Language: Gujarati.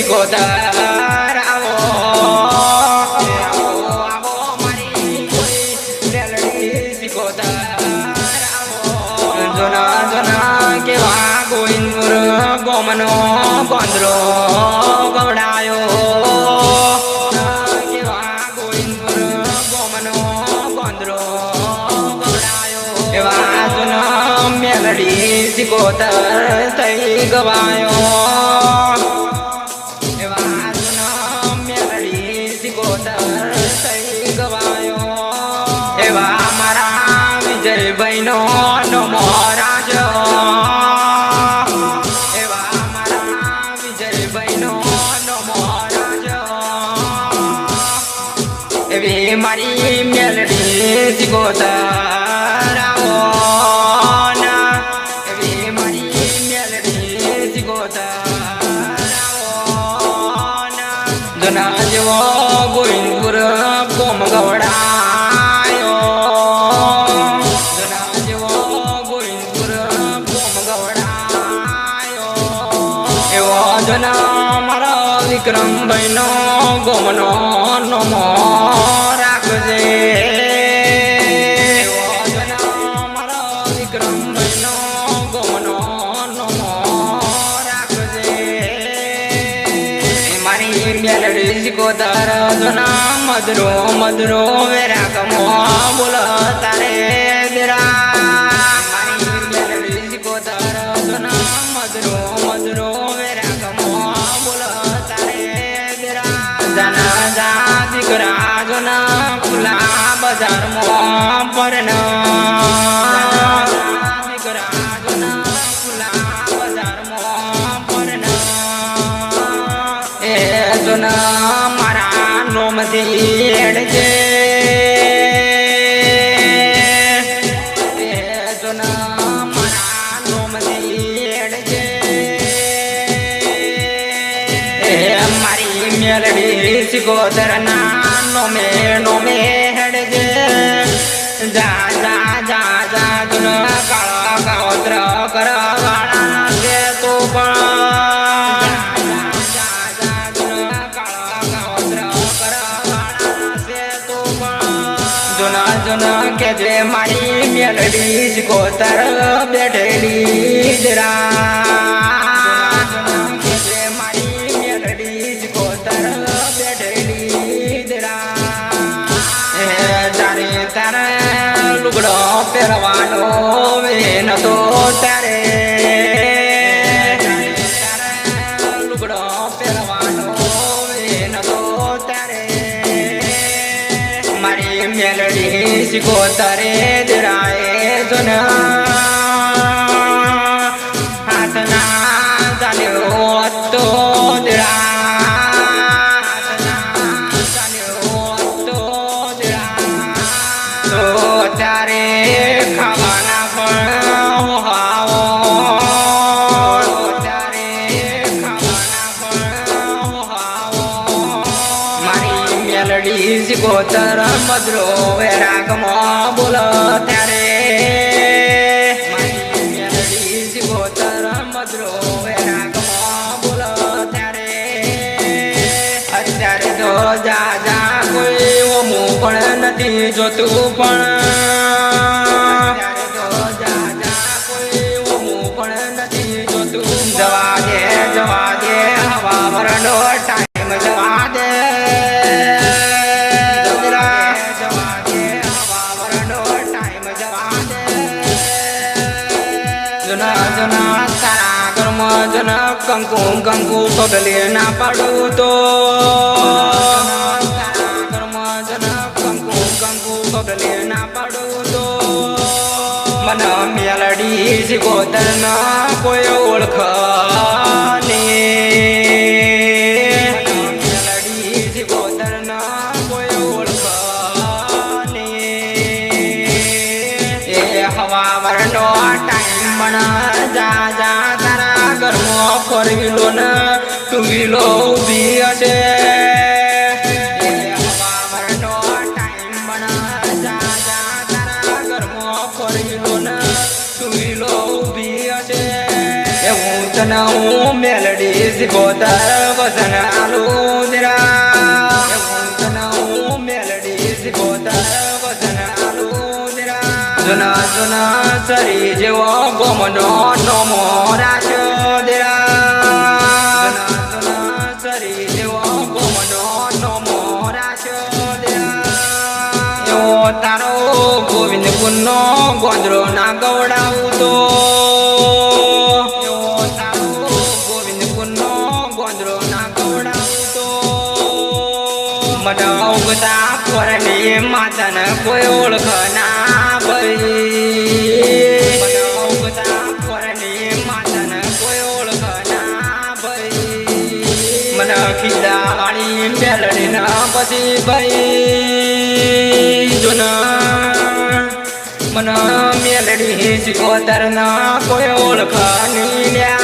સિકોતર આવો આવો મારી કોઈ મેલડી સિકોતર આવો જોના જોના કેવા ગોવિંદપુર ગોમનો બંદરો ગવડાયો કેવા ગોવિંદપુર ગોમનો બંદરો ગવડાયો એવા જોના મેલડી સિકોતર થઈ ગવાયો એવા જોના મેલડી સિકોતર થઈ ગવાયો એવા મારા વિજયભાઈનો નમો રાજ એવા મારા વિજયભાઈનો નમો રાજ એવી મારી મેલડી સિકોતર આવો એવી મારી મેલડી સિકોતર જના જેવો ગોવિંદપુર ગોમ ગવડાયો જના જેવો ગોવિંદપુર ગોમ ગવડાયો એવો જના મારા વિક્રમભાઈનો ગોમનો નમો રાખજે એવો જના મારા વિક્રમભાઈનો ગોમનો નમો રાખજે મારી મેલડી સિકોતર જોના મધુરો મધુરો વેરાગમો બોલ તારે દેરા મારી મેલડી સિકોતર જોના મધુરો મધુરો વેરાગમો બોલ તારે દેરા જાના જા દીકરા જોના ખુલ્લા બજારમાં પરણા દીકરા જોના ખુલ્લા બજારમાં પરણા એ જોના મારા નોમથી એડજે એ જોના મારા નોમથી એડજે એ મારી મેલડી સિકોતરના નોમે નોમે હેડજે જા જા જા જા જોના કાળા કાવત્ર કરવાળા કે તો પણ જોના જોના કે જે મારી મેલડી સિકોતર બેઠેલી જરા કે જે મારી મેલડી સિકોતર બેઠેલી જરા એ તારે તારે લુગડો પહેરવાનો વેન તો તારે લુગડો પહેરવાનો વેન તો તારે મારી મેલડી સિકોતરે દરાએ જોના હાથના ચાલ્યો તો દરા હાથના ચાલ્યો તો દરા તો તારે ખાવાના પણ હાવો તારે ખાવાના પણ હાવો મારી મેલડી સિકોતર મધુરો વેરાગમો બોલ ત્યારે મારી મેલડી સિકોતર મધુરો વેરાગમો બોલ ત્યારે અત્યારે તો જા જા કોઈ ઓમું પણ નથી જોતું પણ અત્યારે તો જા જા કોઈ ઓમું પણ નથી જોતું જવા દે હવા વરનો ટાઈમ જવા દે તારા કર્મ જન કંકુ કંકુ પગલે ના પાડું તો તારા કર્મ જન કંકુ કંકુ પગલે ના પાડું તો મને મેલડી સિકોતર ના કોઈ ઓળખ મેલડી સિકોતર ના કોઈ ઓળખ એ હવા વરનો ટાઈમ પણ જા જા તારા ઘરમાં ફોર વ્હીલો ને ટુ વ્હીલો ઊભી હશે હવા વરનો ટાઈમ પણ જા જા તારા ઘરમાં ફોર વ્હીલો ને ટુ વ્હીલો ઊભી હશે હું તને હું મેલડી સિકોતર વસન આલુ દેરા મેલડી સિકોતર વસન આલુ દેરા જુના જુના સરી જેવો ગોમનો નોમો રાજ દેરા જુના સરી જેવો ગોમનો નોમો રાજ દેરા એવો તારો ગોવિંદ કુંડનો ગોંદરો ના ગવડાવું તો મને ઉગતા પોરની માતાને કોઈ ઓળખ ના ભાઈ મને ઉગતા પોરની માતાને કોઈ ઓળખ ના ભાઈ મને ખીદા વાળી મેલડી ના પછી ભાઈ જોના મને મેલડી સિકોતર ના કોઈ ઓળખ નહીં લ્યા